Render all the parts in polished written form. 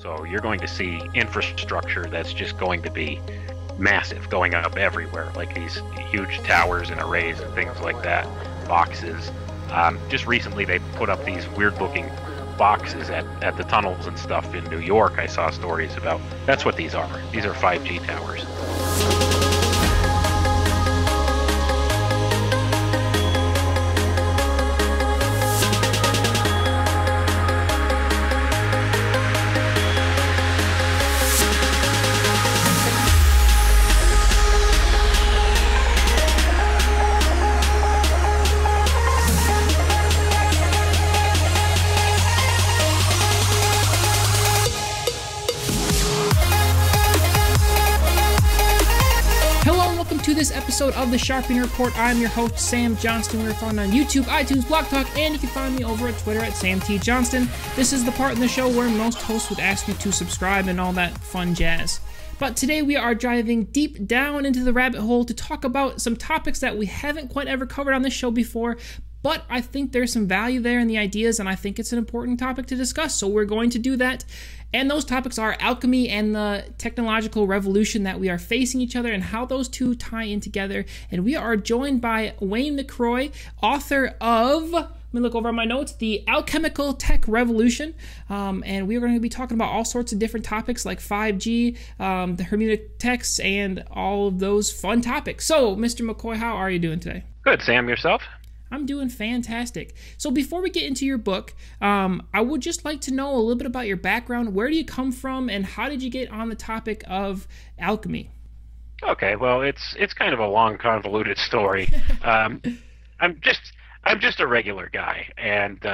So you're going to see infrastructure that's just going to be massive, going up everywhere, like these huge towers and arrays and things like that, boxes. Just recently they put up these weird-looking boxes at the tunnels and stuff in New York. I saw stories about. That's what these are. These are 5G towers. This episode of the Sharpening Report. I'm your host, Sam Johnston. We're found on YouTube, iTunes, Blog Talk, and you can find me over at Twitter at Sam T. Johnston. This is the part in the show where most hosts would ask you to subscribe and all that fun jazz. But today we are diving deep down into the rabbit hole to talk about some topics that we haven't quite ever covered on this show before, but I think there's some value there in the ideas, and I think it's an important topic to discuss, so we're going to do that. And those topics are alchemy and the technological revolution that we are facing each other and how those two tie in together. And we are joined by Wayne McRoy, author of, let me look over my notes, The Alchemical Tech Revolution. And we are going to be talking about all sorts of different topics like 5G, the Hermetic texts, and all of those fun topics. So, Mr. McCoy, how are you doing today? Good, Sam. Yourself? I'm doing fantastic. So before we get into your book, I would just like to know a little bit about your background. Where do you come from, and how did you get on the topic of alchemy? Okay, well, it's kind of a long, convoluted story. I'm just a regular guy, and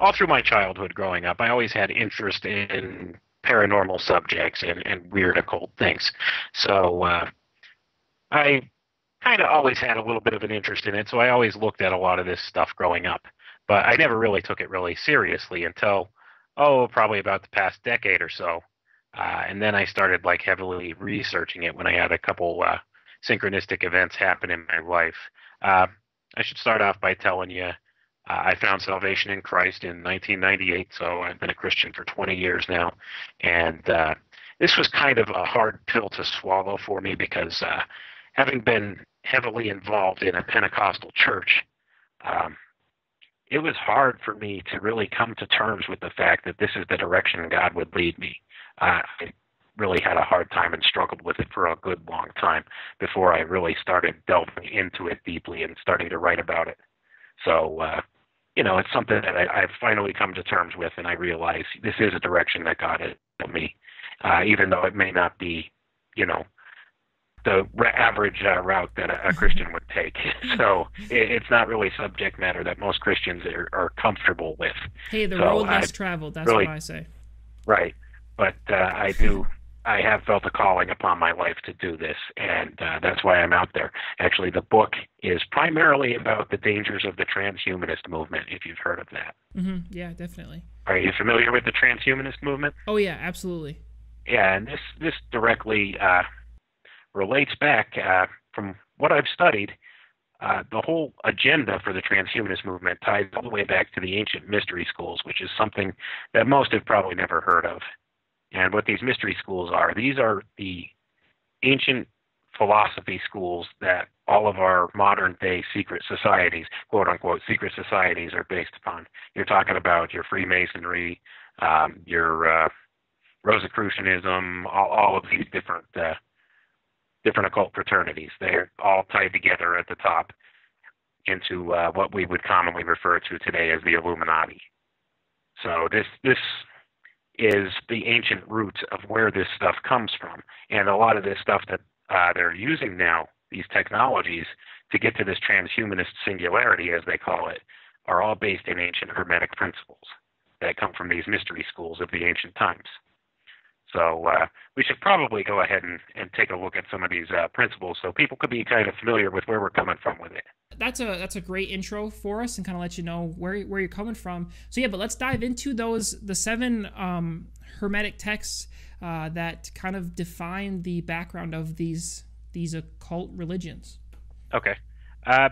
all through my childhood growing up, I always had interest in paranormal subjects and weird occult things. So I kind of always had a little bit of an interest in it, so I always looked at a lot of this stuff growing up. But I never really took it really seriously until, probably about the past decade or so. And then I started heavily researching it when I had a couple synchronistic events happen in my life. I should start off by telling you I found salvation in Christ in 1998, so I've been a Christian for 20 years now. And this was kind of a hard pill to swallow for me because having been heavily involved in a Pentecostal church, it was hard for me to really come to terms with the fact that this is the direction God would lead me. I really had a hard time and struggled with it for a good long time before I really started delving into it deeply and starting to write about it. So, it's something that I've finally come to terms with, and I realize this is a direction that God has put me, even though it may not be, the average route that a Christian would take. So it's not really subject matter that most Christians are comfortable with. Hey, the road less traveled, that's what I say. Right. But I have felt a calling upon my life to do this, and that's why I'm out there. Actually, the book is primarily about the dangers of the transhumanist movement, if you've heard of that. Mm-hmm. Yeah, definitely. Are you familiar with the transhumanist movement? Oh, yeah, absolutely. Yeah, and this directly relates back from what I've studied. The whole agenda for the transhumanist movement ties all the way back to the ancient mystery schools, which is something that most have probably never heard of. And what these mystery schools are, these are the ancient philosophy schools that all of our modern day secret societies, quote unquote, secret societies are based upon. You're talking about your Freemasonry, your Rosicrucianism, all of these different occult fraternities. They're all tied together at the top into what we would commonly refer to today as the Illuminati. So this is the ancient roots of where this stuff comes from. And a lot of this stuff that they're using now, these technologies, to get to this transhumanist singularity, as they call it, are all based in ancient Hermetic principles that come from these mystery schools of the ancient times. So we should probably go ahead and take a look at some of these principles so people could be kind of familiar with where we're coming from with it. That's a great intro for us and kind of let you know where you're coming from. So yeah, but let's dive into the 7 Hermetic texts that kind of define the background of these occult religions. Okay.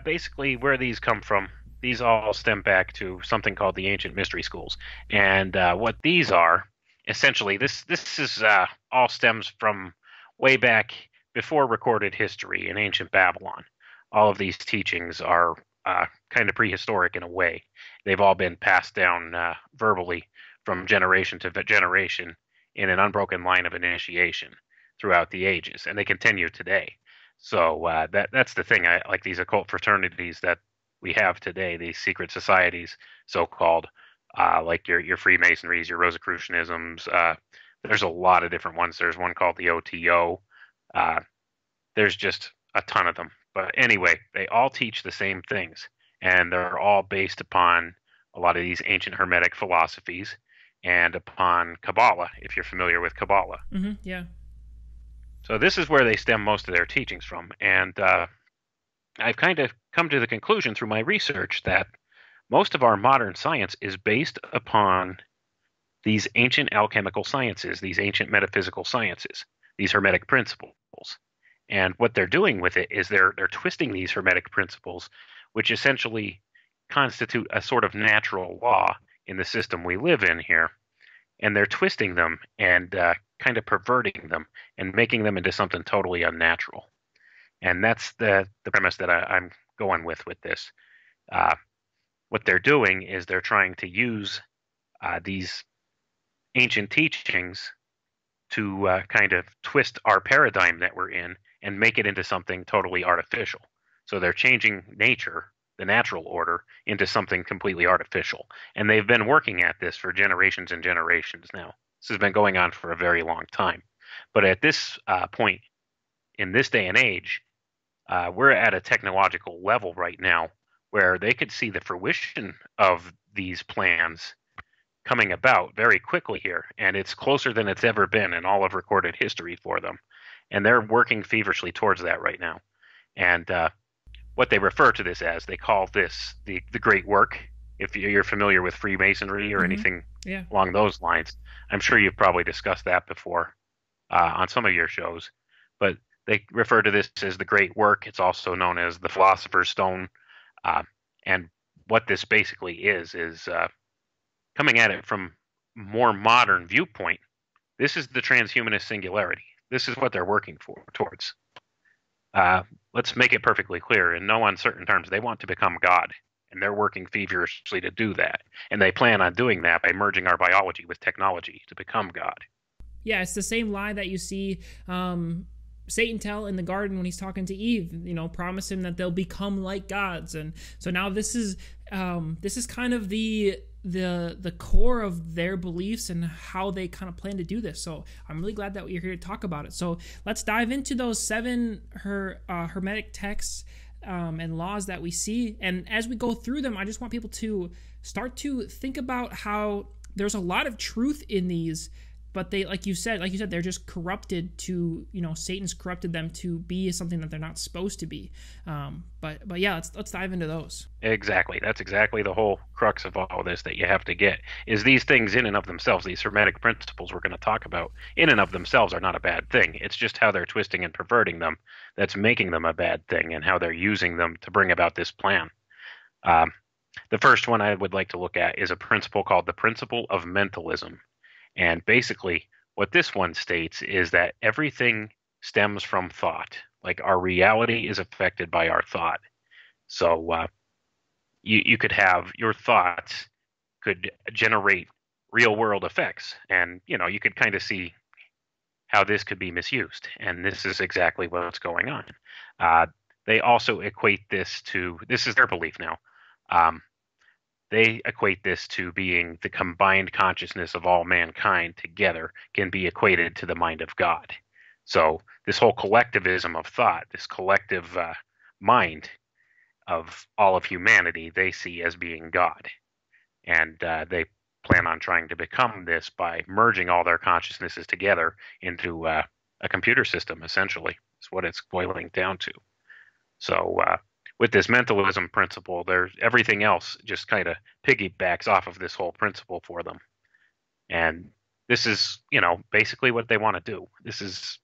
Basically, where these come from, these all stem back to something called the ancient mystery schools. And what these are essentially, this is all stems from way back before recorded history in ancient Babylon. All of these teachings are kind of prehistoric in a way. They've all been passed down verbally from generation to generation in an unbroken line of initiation throughout the ages, and they continue today. So that's the thing. I like these occult fraternities that we have today, these secret societies, so-called, like your Freemasonries, your Rosicrucianisms. There's a lot of different ones. There's one called the OTO. There's just a ton of them. But anyway, they all teach the same things, and they're all based upon a lot of these ancient Hermetic philosophies and upon Kabbalah, if you're familiar with Kabbalah. Mm-hmm, yeah. So this is where they stem most of their teachings from. And I've kind of come to the conclusion through my research that most of our modern science is based upon these ancient alchemical sciences, these ancient metaphysical sciences, these Hermetic principles. And what they're doing with it is they're twisting these Hermetic principles, which essentially constitute a sort of natural law in the system we live in here. And they're twisting them and kind of perverting them and making them into something totally unnatural. And that's the premise that I'm going with this. What they're doing is they're trying to use these ancient teachings to kind of twist our paradigm that we're in and make it into something totally artificial. So they're changing nature, the natural order, into something completely artificial. And they've been working at this for generations and generations now. This has been going on for a very long time. But at this point, in this day and age, we're at a technological level right now where they could see the fruition of these plans coming about very quickly here, and it's closer than it's ever been in all of recorded history for them. And they're working feverishly towards that right now. And what they refer to this as, they call this the Great Work. If you're familiar with Freemasonry or anything along those lines, I'm sure you've probably discussed that before on some of your shows. But they refer to this as the Great Work. It's also known as the Philosopher's Stone. And what this basically is coming at it from more modern viewpoint. This is the transhumanist singularity. This is what they're working towards. Let's make it perfectly clear, in no uncertain terms, they want to become God, and they're working feverishly to do that. And they plan on doing that by merging our biology with technology to become God. Yeah, it's the same lie that you see Satan tell in the garden when he's talking to Eve, promise him that they'll become like gods. And so now this is kind of the core of their beliefs and how they kind of plan to do this. So I'm really glad that you're here to talk about it. So let's dive into those 7 Hermetic texts and laws that we see. And as we go through them, I just want people to start to think about how there's a lot of truth in these, but they, like you said, they're just corrupted to, Satan's corrupted them to be something that they're not supposed to be. But yeah, let's dive into those. Exactly. That's exactly the whole crux of all this that you have to get, is these things in and of themselves, these Hermetic principles we're going to talk about, in and of themselves are not a bad thing. It's just how they're twisting and perverting them that's making them a bad thing, and how they're using them to bring about this plan. The first one I would like to look at is a principle called the principle of mentalism. And basically, what this one states is that everything stems from thought. Like, our reality is affected by our thought. So you could have your thoughts could generate real world effects. And, you could kind of see how this could be misused. And this is exactly what's going on. They also equate this is their belief now. They equate this to being the combined consciousness of all mankind together can be equated to the mind of God. So this whole collectivism of thought, this collective mind of all of humanity, they see as being God. And they plan on trying to become this by merging all their consciousnesses together into a computer system, essentially. Is what it's boiling down to. So with this mentalism principle, everything else just kind of piggybacks off of this whole principle for them. And this is, basically what they want to do. This is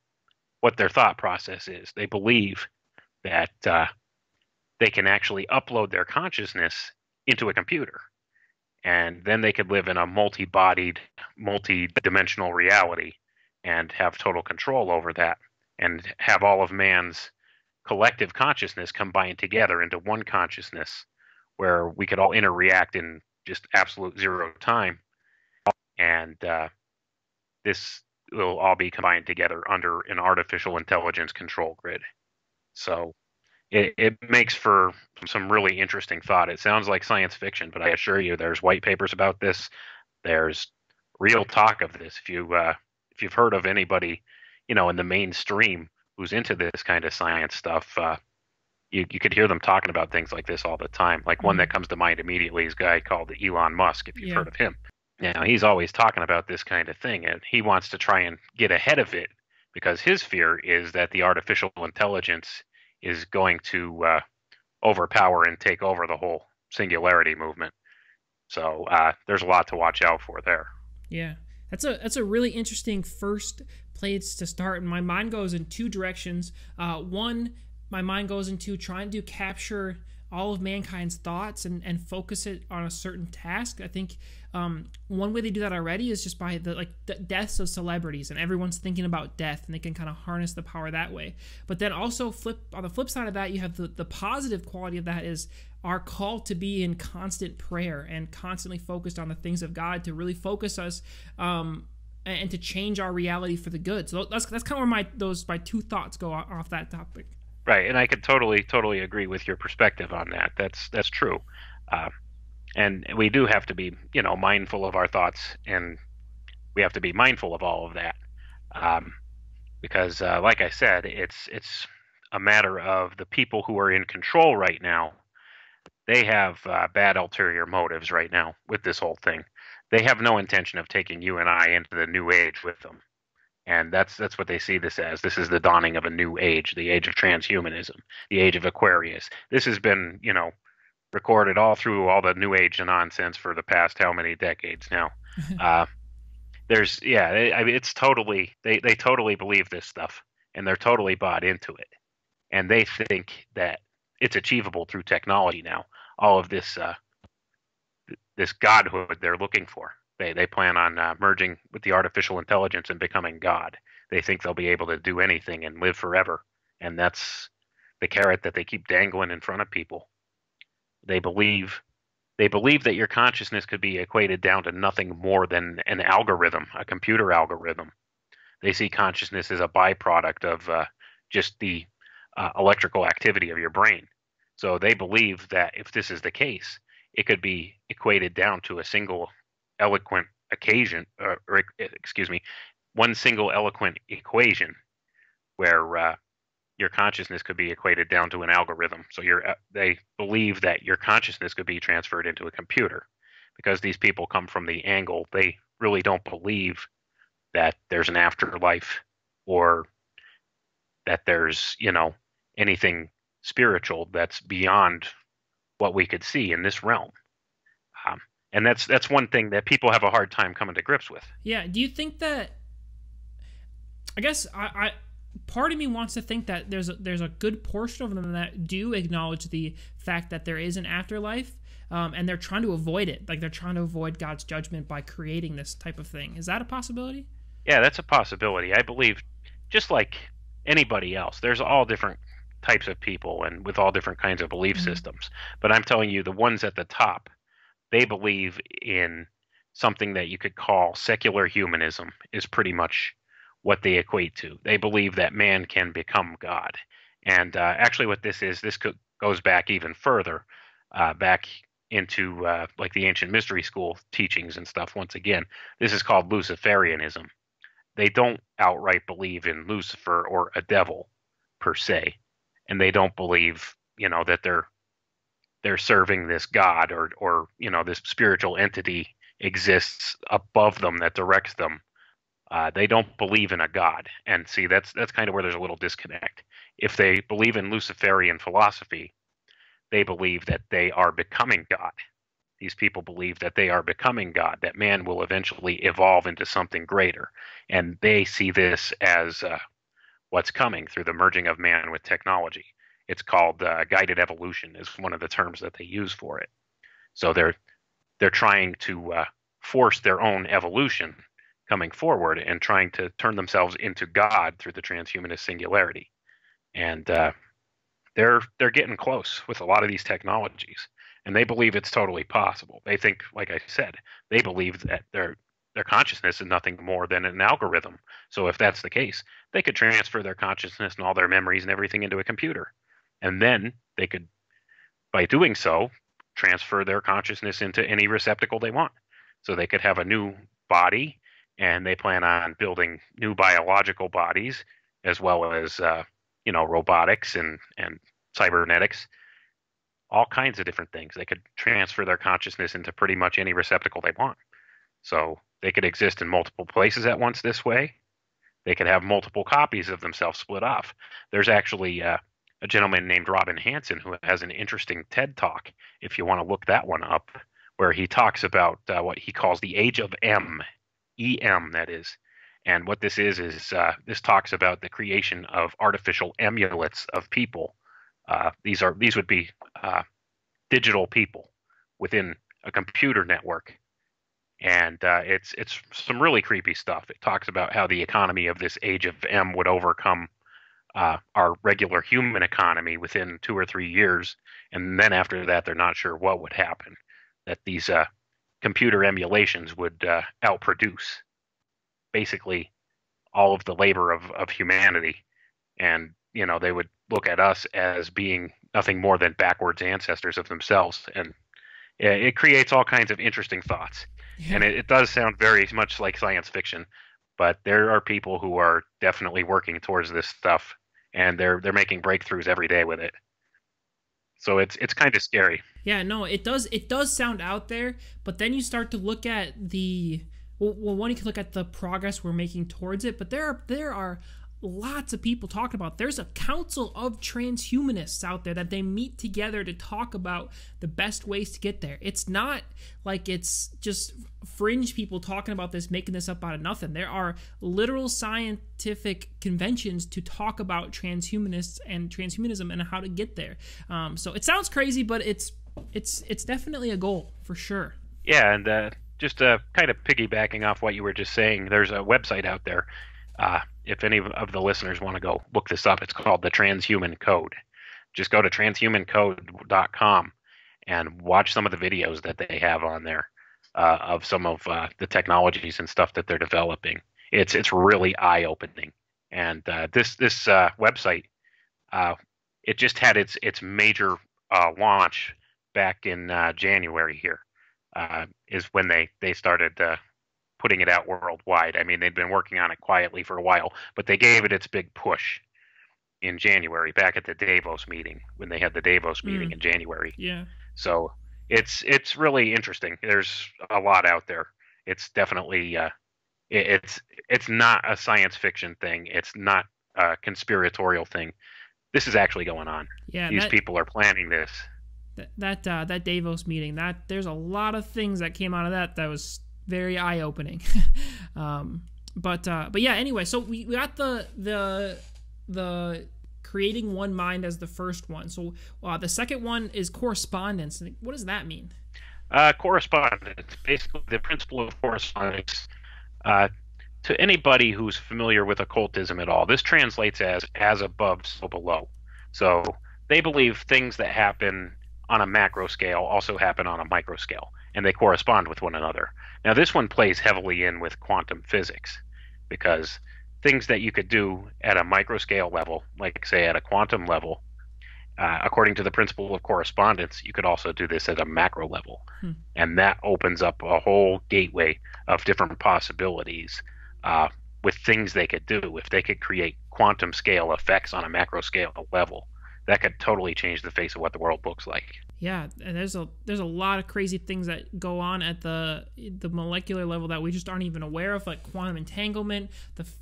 what their thought process is. They believe that they can actually upload their consciousness into a computer. and then they could live in a multi-bodied, multi-dimensional reality and have total control over that, and have all of man's collective consciousness combined together into one consciousness where we could all interact in just absolute zero time, and this will all be combined together under an artificial intelligence control grid. So it makes for some really interesting thought. It sounds like science fiction, but I assure you there's white papers about this. There's real talk of this. If you've heard of anybody, in the mainstream who's into this kind of science stuff, you could hear them talking about things like this all the time. Like one that comes to mind immediately is a guy called Elon Musk, if you've heard of him. Now, he's always talking about this kind of thing, and he wants to try and get ahead of it because his fear is that the artificial intelligence is going to overpower and take over the whole singularity movement. So there's a lot to watch out for there. Yeah, that's a really interesting first place to start, and my mind goes in two directions. One, my mind goes into trying to capture all of mankind's thoughts and focus it on a certain task. I think one way they do that already is just by the deaths of celebrities, and everyone's thinking about death, and they can kind of harness the power that way. But then also on the flip side of that, you have the positive quality of that is our call to be in constant prayer and constantly focused on the things of God, to really focus us and to change our reality for the good. So that's kind of where my two thoughts go off that topic. Right, and I could totally agree with your perspective on that. That's true, and we do have to be, mindful of our thoughts, and we have to be mindful of all of that, because, like I said, it's a matter of the people who are in control right now. They have bad ulterior motives right now with this whole thing. They have no intention of taking you and I into the new age with them. And that's what they see this as. This is the dawning of a new age, the age of transhumanism, the age of Aquarius. This has been, recorded all through all the new age nonsense for the past how many decades now. It's totally, they totally believe this stuff, and they're totally bought into it. And they think that it's achievable through technology now. All of this, this godhood they're looking for. They plan on merging with the artificial intelligence and becoming God. They think they'll be able to do anything and live forever. And that's the carrot that they keep dangling in front of people. They believe that your consciousness could be equated down to nothing more than an algorithm, a computer algorithm. They see consciousness as a byproduct of just the electrical activity of your brain. So they believe that if this is the case, it could be equated down to a single one single eloquent equation where your consciousness could be equated down to an algorithm. So they believe that your consciousness could be transferred into a computer, because these people come from the angle they really don't believe that there's an afterlife or that there's, anything spiritual that's beyond what we could see in this realm. And that's one thing that people have a hard time coming to grips with. Yeah. Do you think that? I guess I part of me wants to think that there's a good portion of them that do acknowledge the fact that there is an afterlife, and they're trying to avoid it. Like they're trying to avoid God's judgment by creating this type of thing. Is that a possibility? Yeah, that's a possibility. I believe, just like anybody else, there's all different types of people and with all different kinds of belief systems. But I'm telling you, the ones at the top, they believe in something that you could call secular humanism is pretty much what they equate to. They believe that man can become God. And actually what this is, this goes back even further, back into like the ancient mystery school teachings and stuff. Once again, this is called Luciferianism. They don't outright believe in Lucifer or a devil per se. And they don't believe, that they're serving this God or this spiritual entity exists above them that directs them. They don't believe in a God. And see, that's kind of where there's a little disconnect. If they believe in Luciferian philosophy, they believe that they are becoming God. These people believe that they are becoming God, that man will eventually evolve into something greater. And they see this as what's coming through the merging of man with technology. It's called guided evolution is one of the terms that they use for it. So they're trying to force their own evolution coming forward and trying to turn themselves into God through the transhumanist singularity. And they're getting close with a lot of these technologies, and they believe it's totally possible. They think, like I said, they believe that their consciousness is nothing more than an algorithm. So if that's the case, they could transfer their consciousness and all their memories and everything into a computer, and then they could, by doing so, transfer their consciousness into any receptacle they want. So they could have a new body, and they plan on building new biological bodies as well as robotics and cybernetics, all kinds of different things. They could transfer their consciousness into pretty much any receptacle they want. So they could exist in multiple places at once this way. They could have multiple copies of themselves split off. There's actually a gentleman named Robin Hanson who has an interesting TED Talk, if you want to look that one up, where he talks about what he calls the Age of M, EM, that is. And what this is this talks about the creation of artificial emulates of people. These would be digital people within a computer network, and it's some really creepy stuff. It talks about how the economy of this Age of M would overcome our regular human economy within 2 or 3 years, and then after that, they're not sure what would happen. That these computer emulations would outproduce basically all of the labor of humanity, and they would look at us as being nothing more than backwards ancestors of themselves, and it creates all kinds of interesting thoughts. Yeah. And it does sound very much like science fiction, but there are people who are definitely working towards this stuff, and they're making breakthroughs every day with it. So it's kind of scary. Yeah, no, it does sound out there, but then you start to look at one, you can look at the progress we're making towards it, but there are lots of people talking about. There's a council of transhumanists out there that they meet together to talk about the best ways to get there. It's not like it's just fringe people talking about this, making this up out of nothing. There are literal scientific conventions to talk about transhumanists and transhumanism and how to get there. So it sounds crazy, but it's definitely a goal for sure. Yeah, and just kind of piggybacking off what you were just saying, there's a website out there. If any of the listeners want to go look this up, it's called the Transhuman Code. Just go to transhumancode.com and watch some of the videos that they have on there of some of the technologies and stuff that they're developing. It's really eye-opening. And this website, it just had its major launch back in January here. Is when they started putting it out worldwide. I mean, they'd been working on it quietly for a while, but they gave it its big push in January, back at the Davos meeting, when they had the Davos meeting in January. Yeah. So it's really interesting. There's a lot out there. It's definitely it's not a science fiction thing. It's not a conspiratorial thing. This is actually going on. Yeah. These people are planning this. That Davos meeting, there's a lot of things that came out of that was very eye-opening. But yeah, anyway, so we got the creating one mind as the first one. So the second one is correspondence. What does that mean? Correspondence, basically the principle of correspondence. To anybody who's familiar with occultism at all, this translates as above, so below. So they believe things that happen on a macro scale also happen on a micro scale, and they correspond with one another. Now, this one plays heavily in with quantum physics, because things that you could do at a micro scale level, like say at a quantum level, according to the principle of correspondence, you could also do this at a macro level. And that opens up a whole gateway of different possibilities with things they could do. If they could create quantum scale effects on a macro scale level, that could totally change the face of what the world looks like. Yeah, and there's a lot of crazy things that go on at the molecular level that we just aren't even aware of, like quantum entanglement,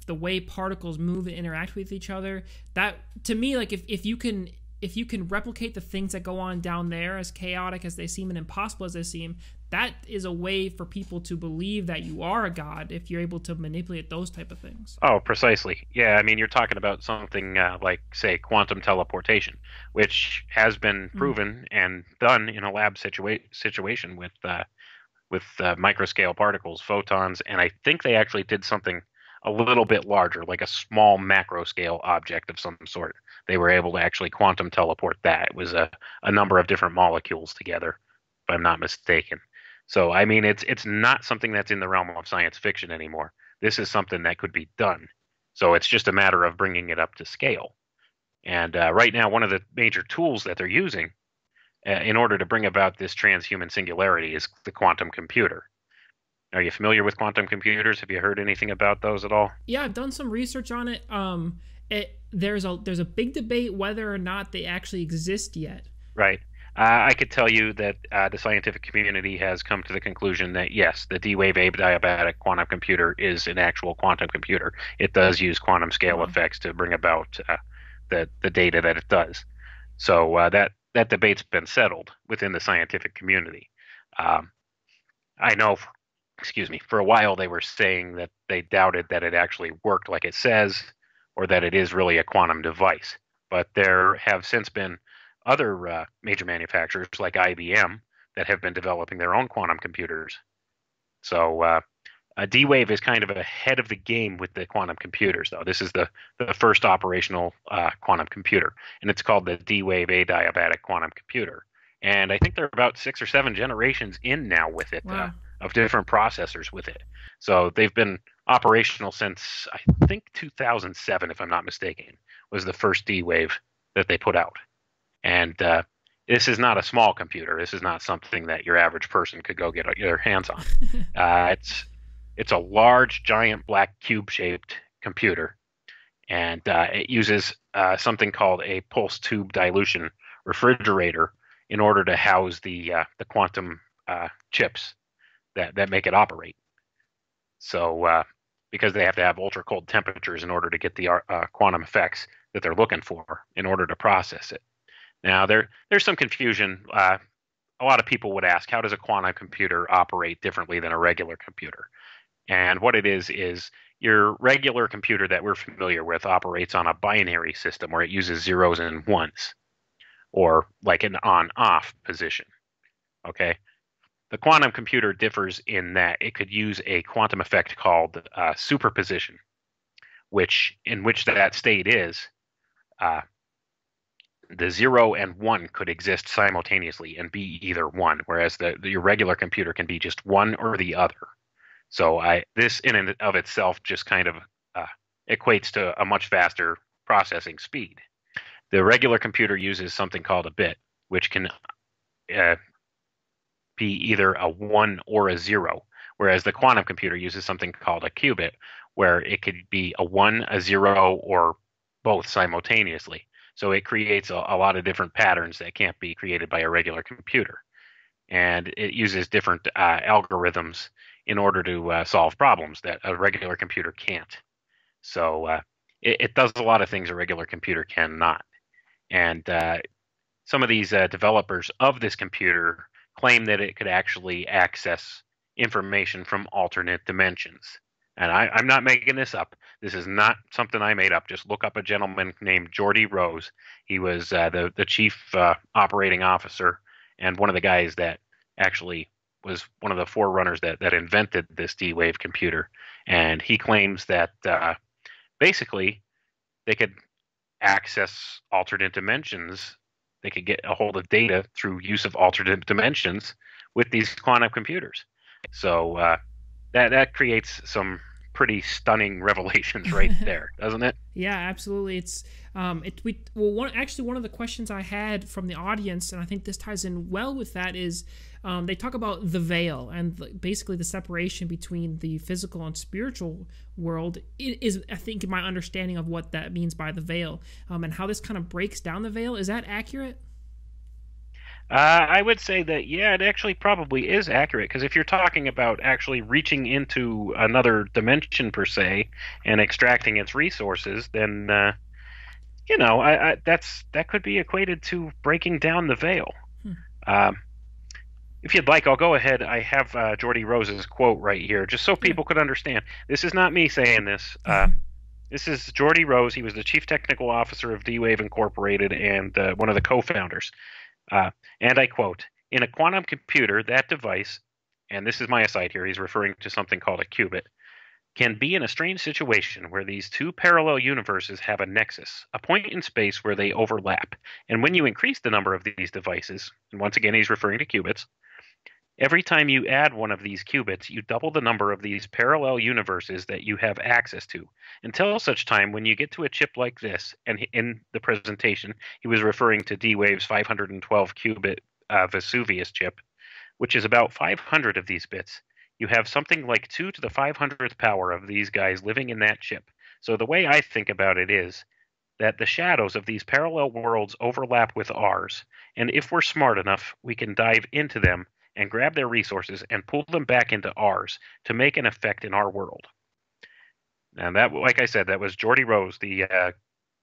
the way particles move and interact with each other. That, to me, like if you can replicate the things that go on down there, as chaotic as they seem and impossible as they seem, that is a way for people to believe that you are a god, if you're able to manipulate those type of things. Oh, precisely. Yeah, I mean, you're talking about something like, say, quantum teleportation, which has been proven and done in a lab situation with with microscale particles, photons, and I think they actually did something a little bit larger, like a small macro scale object of some sort. They were able to actually quantum teleport that. It was a number of different molecules together, if I'm not mistaken. So, I mean, it's not something that's in the realm of science fiction anymore. This is something that could be done. So it's just a matter of bringing it up to scale. And right now, one of the major tools that they're using in order to bring about this transhuman singularity is the quantum computer. Are you familiar with quantum computers? Have you heard anything about those at all? Yeah, I've done some research on it. There's a big debate whether or not they actually exist yet. Right. I could tell you that the scientific community has come to the conclusion that yes, the D-wave adiabatic quantum computer is an actual quantum computer. It does use quantum scale effects to bring about the data that it does. So that debate's been settled within the scientific community. I know, for a while they were saying that they doubted that it actually worked like it says, or that it is really a quantum device. But there have since been other major manufacturers like IBM that have been developing their own quantum computers. So D-Wave is kind of ahead of the game with the quantum computers, though. This is the first operational quantum computer, and it's called the D-Wave adiabatic quantum computer. And I think they're about 6 or 7 generations in now with it, Wow. Of different processors with it. So they've been operational since, I think, 2007, if I'm not mistaken, was the first D-Wave that they put out. And this is not a small computer. This is not something that your average person could go get their hands on. It's a large, giant, black cube-shaped computer, and it uses something called a pulse tube dilution refrigerator in order to house the quantum chips that make it operate. So because they have to have ultra cold temperatures in order to get the quantum effects that they're looking for in order to process it. Now there's some confusion. A lot of people would ask, how does a quantum computer operate differently than a regular computer? And what it is your regular computer that we're familiar with operates on a binary system where it uses zeros and ones, or like an on-off position. Okay. The quantum computer differs in that it could use a quantum effect called superposition, in which that state is the 0 and 1 could exist simultaneously and be either one, whereas your regular computer can be just one or the other. So this in and of itself just kind of equates to a much faster processing speed. The regular computer uses something called a bit, which can be either a 1 or a 0, whereas the quantum computer uses something called a qubit, where it could be a 1, a 0, or both simultaneously. So it creates a lot of different patterns that can't be created by a regular computer. And it uses different algorithms in order to solve problems that a regular computer can't. So it does a lot of things a regular computer cannot. And some of these developers of this computer claim that it could actually access information from alternate dimensions. And I'm not making this up. This is not something I made up. Just look up a gentleman named Geordie Rose. He was the chief operating officer and one of the guys that actually was one of the forerunners that invented this D-Wave computer. And he claims that basically they could access alternate dimensions. They could get a hold of data through use of alternate dimensions with these quantum computers. So that creates some pretty stunning revelations right there, doesn't it? Yeah, absolutely. It's one of the questions I had from the audience, and I think this ties in well with that, is they talk about the veil and basically the separation between the physical and spiritual world. It is, I think, my understanding of what that means by the veil, and how this kind of breaks down the veil. Is that accurate? I would say that, yeah, it actually probably is accurate, because if you're talking about actually reaching into another dimension per se and extracting its resources, then that could be equated to breaking down the veil. If you'd like, I'll go ahead. I have Geordie Rose's quote right here, just so people could understand. This is not me saying this. This is Geordie Rose. He was the chief technical officer of D-Wave Incorporated and one of the co-founders. And I quote, "In a quantum computer, that device and this is my aside here, he's referring to something called a qubit, can be in a strange situation where these two parallel universes have a nexus, a point in space where they overlap. And when you increase the number of these devices, and once again he's referring to qubits, every time you add one of these qubits, you double the number of these parallel universes that you have access to, until such time when you get to a chip like this. And in the presentation, he was referring to D-Wave's 512 qubit Vesuvius chip, which is about 500 of these bits. You have something like 2 to the 500th power of these guys living in that chip. So the way I think about it is that the shadows of these parallel worlds overlap with ours, and if we're smart enough, we can dive into them and grab their resources and pull them back into ours to make an effect in our world. And that, like I said, that was Geordie Rose, the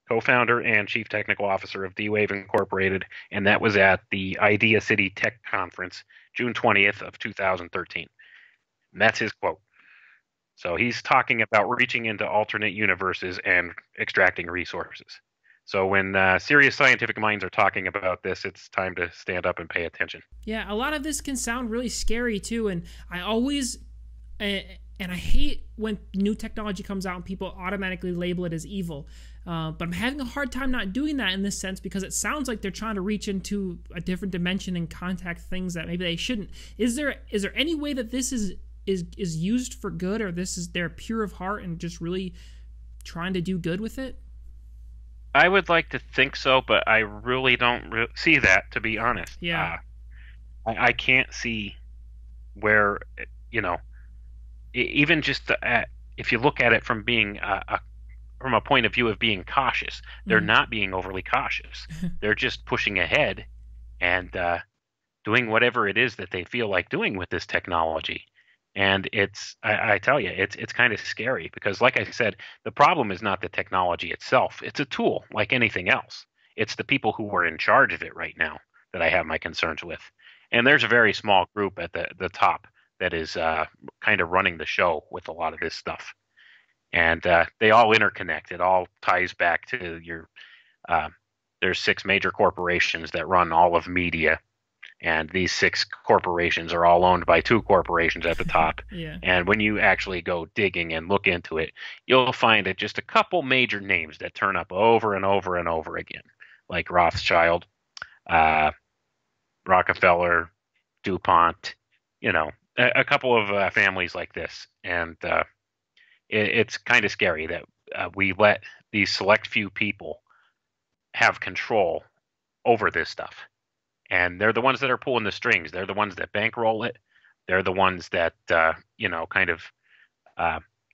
co-founder and chief technical officer of D-Wave Incorporated, and that was at the Idea City Tech Conference, June 20th of 2013. And that's his quote. So he's talking about reaching into alternate universes and extracting resources. So when serious scientific minds are talking about this, it's time to stand up and pay attention. Yeah, a lot of this can sound really scary too, and I always and I hate when new technology comes out and people automatically label it as evil. But I'm having a hard time not doing that in this sense, because it sounds like they're trying to reach into a different dimension and contact things that maybe they shouldn't. Is there any way that this is used for good, or they're pure of heart and just really trying to do good with it? I would like to think so, but I really don't see that, to be honest. Yeah. I can't see where, even just if you look at it from being from a point of view of being cautious, they're not being overly cautious. They're just pushing ahead and doing whatever it is that they feel like doing with this technology. And I tell you, it's kind of scary, because, like I said, the problem is not the technology itself. It's a tool like anything else. It's the people who are in charge of it right now that I have my concerns with. And there's a very small group at the top that is kind of running the show with a lot of this stuff. And they all interconnect. It all ties back to there's 6 major corporations that run all of media. And these 6 corporations are all owned by 2 corporations at the top. Yeah. And when you actually go digging and look into it, you'll find it just a couple major names that turn up over and over and over again, like Rothschild, Rockefeller, DuPont, a couple of families like this. And it's kind of scary that we let these select few people have control over this stuff. And they're the ones that are pulling the strings. They're the ones that bankroll it. They're the ones that,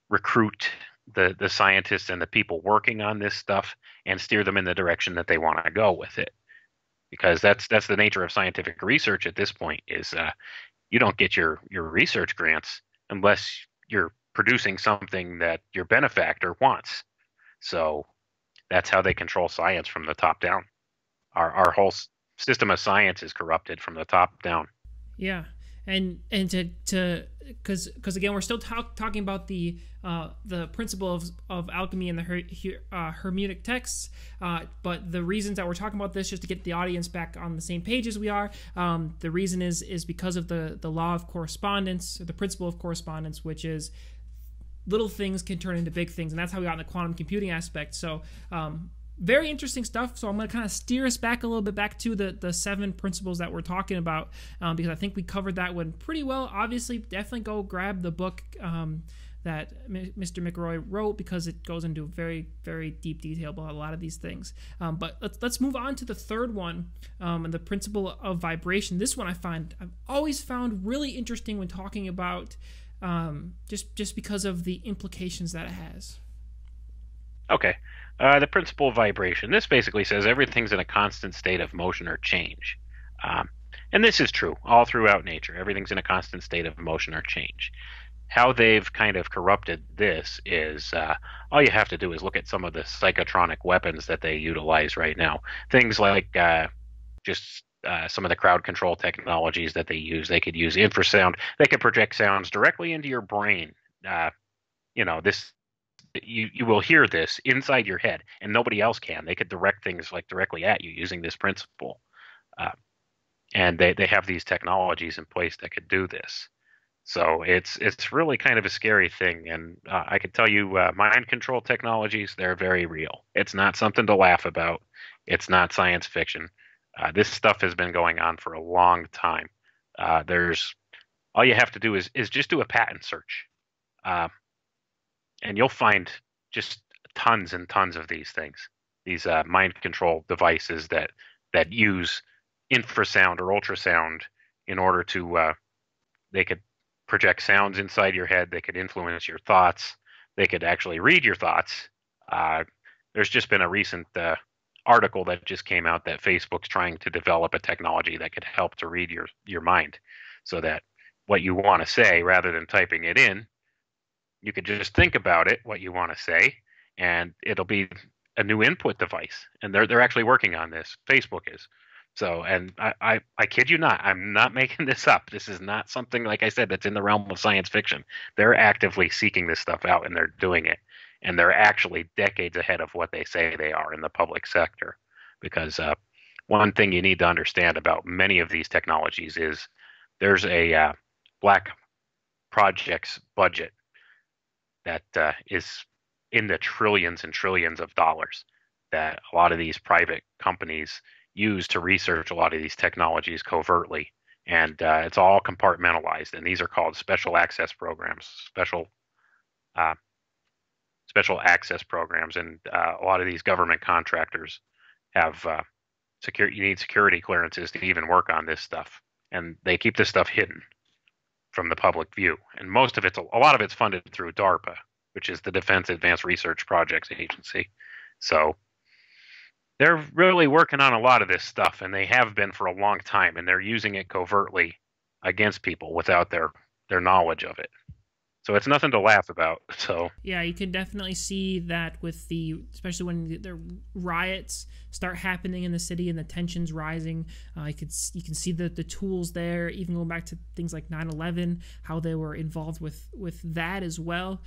recruit the scientists and the people working on this stuff and steer them in the direction that they want to go with it. Because that's the nature of scientific research at this point, is you don't get your research grants unless you're producing something that your benefactor wants. So that's how they control science from the top down. Our whole system of science is corrupted from the top down. Yeah, and because again, we're still talking about the principle of alchemy and the Hermetic texts, but the reasons that we're talking about this, just to get the audience back on the same page as we are, the reason is because of the law of correspondence, or the principle of correspondence, which is little things can turn into big things, and that's how we got in the quantum computing aspect. So very interesting stuff. So I'm going to kind of steer us back a little bit back to the 7 principles that we're talking about, because I think we covered that one pretty well. Obviously, definitely go grab the book that Mr. McRoy wrote, because it goes into very, very deep detail about a lot of these things. But let's move on to the third one, and the principle of vibration. This one I've always found really interesting when talking about, just because of the implications that it has. Okay. The principle of vibration. This basically says everything's in a constant state of motion or change. And this is true all throughout nature. Everything's in a constant state of motion or change. How they've kind of corrupted this is all you have to do is look at some of the psychotronic weapons that they utilize right now. Things like some of the crowd control technologies that they use. They could use infrasound. They could project sounds directly into your brain. This. You will hear this inside your head, and nobody else can. They could direct things directly at you using this principle, and they have these technologies in place that could do this. So it's really kind of a scary thing, and I can tell you, mind control technologies, they're very real. It's not something to laugh about. It's not science fiction. This stuff has been going on for a long time. There's all you have to do is just do a patent search, uh, and you'll find just tons and tons of these things. These mind control devices that use infrasound or ultrasound in order to they could project sounds inside your head. They could influence your thoughts. They could actually read your thoughts. There's just been a recent article that just came out that Facebook's trying to develop a technology that could help to read your mind, so that what you want to say, rather than typing it in, you could just think about it, what you want to say, and it'll be a new input device. And they're actually working on this. Facebook is. So, and I kid you not, I'm not making this up. This is not something, like I said, that's in the realm of science fiction. They're actively seeking this stuff out, and they're doing it. And they're actually decades ahead of what they say they are in the public sector. Because one thing you need to understand about many of these technologies is there's a black projects budget that is in the trillions and trillions of dollars that a lot of these private companies use to research a lot of these technologies covertly, and it's all compartmentalized. And these are called special access programs, special access programs. And a lot of these government contractors have you need security clearances to even work on this stuff, and they keep this stuff hidden from the public view. And a lot of it's funded through DARPA, which is the Defense Advanced Research Projects Agency. So they're really working on a lot of this stuff, and they have been for a long time, and they're using it covertly against people without their knowledge of it. So it's nothing to laugh about. So yeah, you can definitely see that with especially when the riots start happening in the city and the tensions rising. You can see the tools there, even going back to things like 9/11, how they were involved with that as well.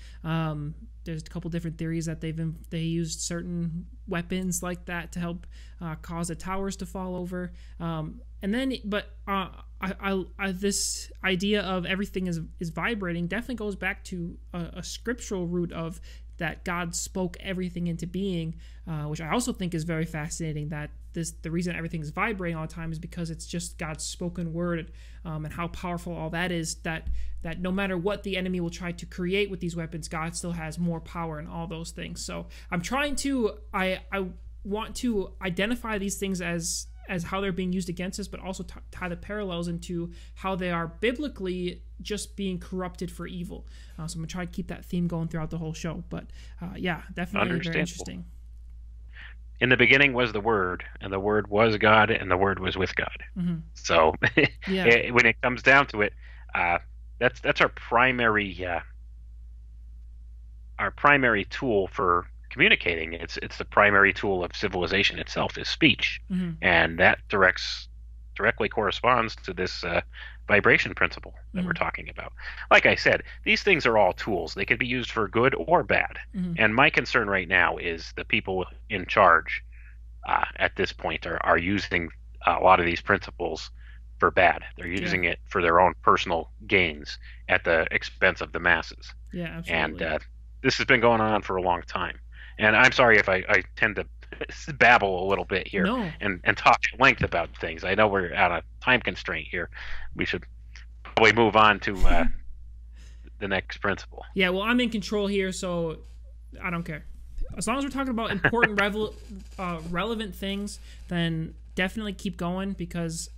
There's a couple different theories that they used certain weapons like that to help cause the towers to fall over. This idea of everything is vibrating definitely goes back to a scriptural root of that God spoke everything into being, which I also think is very fascinating. That the reason everything is vibrating all the time is because it's just God's spoken word, and how powerful all that is. That no matter what the enemy will try to create with these weapons, God still has more power in all those things. So I want to identify these things as how they're being used against us, but also tie the parallels into how they are biblically just being corrupted for evil. So I'm going to try to keep that theme going throughout the whole show. But yeah, definitely very interesting. In the beginning was the Word, and the Word was God, and the Word was with God. Mm-hmm. So when it comes down to it, that's our primary tool for communicating. It's the primary tool of civilization itself is speech, mm-hmm. and that directly corresponds to this vibration principle that mm-hmm. we're talking about. Like I said, these things are all tools. They can be used for good or bad. Mm-hmm. And my concern right now is the people in charge at this point are using a lot of these principles for bad. They're using it for their own personal gains at the expense of the masses. Yeah, absolutely. And this has been going on for a long time. And I'm sorry if I tend to babble a little bit here and talk at length about things. I know we're out of time constraint here. We should probably move on to the next principle. Yeah, well, I'm in control here, so I don't care. As long as we're talking about important, relevant things, then definitely keep going, because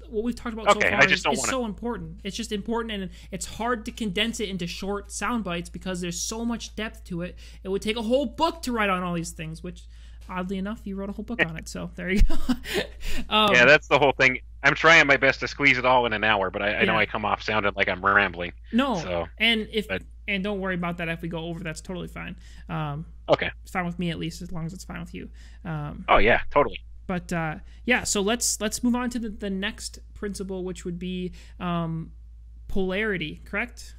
what we've talked about so far is so important. It's just important, and it's hard to condense it into short sound bites because there's so much depth to it. It would take a whole book to write on all these things, which, oddly enough, you wrote a whole book on it. So there you go. Yeah, that's the whole thing. I'm trying my best to squeeze it all in an hour, but I know I come off sounding like I'm rambling. No, so, and don't worry about that if we go over. That's totally fine. Okay, it's fine with me, at least, as long as it's fine with you. Oh yeah, totally. But so let's move on to the next principle, which would be polarity. Correct?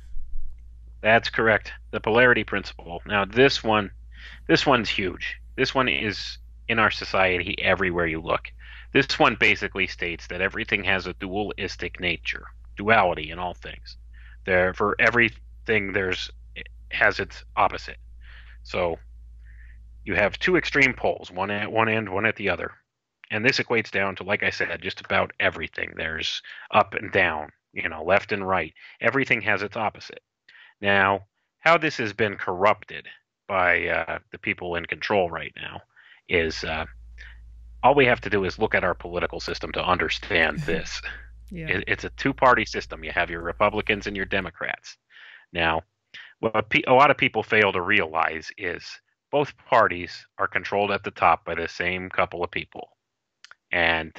That's correct. The polarity principle. Now this one's huge. This one is in our society everywhere you look. This one basically states that everything has a dualistic nature, duality in all things. There, for everything, it has its opposite. So you have two extreme poles, one at one end, one at the other. And this equates down to, like I said, just about everything. There's up and down, left and right. Everything has its opposite. Now, how this has been corrupted by the people in control right now is all we have to do is look at our political system to understand this. Yeah. It's a two-party system. You have your Republicans and your Democrats. Now, what a lot of people fail to realize is both parties are controlled at the top by the same couple of people. And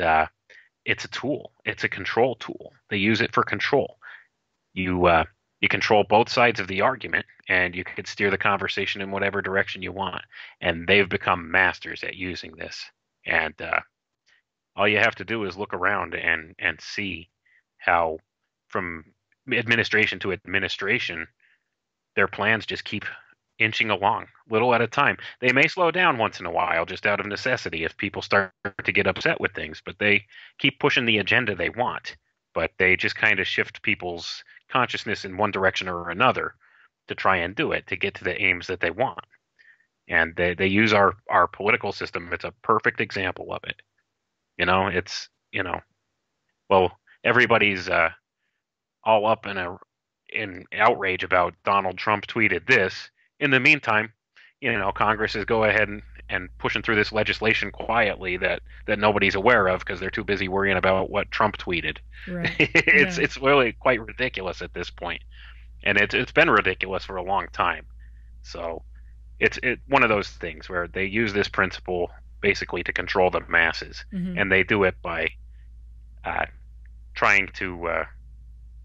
it's a tool. It's a control tool. They use it for control. You control both sides of the argument, and you can steer the conversation in whatever direction you want. And they've become masters at using this. And all you have to do is look around and see how, from administration to administration, their plans just keep inching along, little at a time. They may slow down once in a while, just out of necessity, if people start to get upset with things, but they keep pushing the agenda they want. But they just kind of shift people's consciousness in one direction or another to try and do it, to get to the aims that they want. And they use our political system. It's a perfect example of it. It's, well, everybody's all up in outrage about Donald Trump tweeted this. In the meantime, Congress is go ahead and pushing through this legislation quietly that nobody's aware of because they're too busy worrying about what Trump tweeted. Right. It's really quite ridiculous at this point. And it's been ridiculous for a long time. So it's one of those things where they use this principle basically to control the masses, and they do it by trying to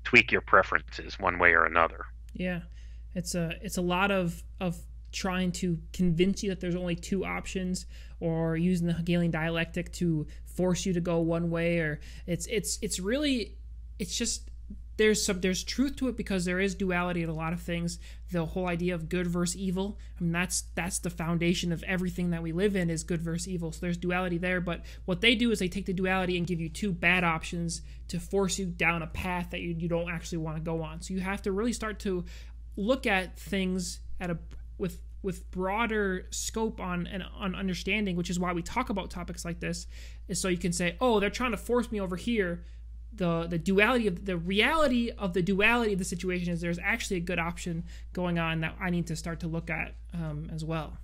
tweak your preferences one way or another. Yeah, it's a lot of trying to convince you that there's only two options, or using the Hegelian dialectic to force you to go one way, or it's really just there's truth to it because there is duality in a lot of things. The whole idea of good versus evil, I mean, that's the foundation of everything that we live in, is good versus evil. So there's duality there, but what they do is they take the duality and give you two bad options to force you down a path that you don't actually want to go on. So you have to really start to look at things with broader scope on understanding, which is why we talk about topics like this, is so you can say, oh, they're trying to force me over here. The duality of the reality of the duality of the situation is there's actually a good option going on that I need to start to look at as well.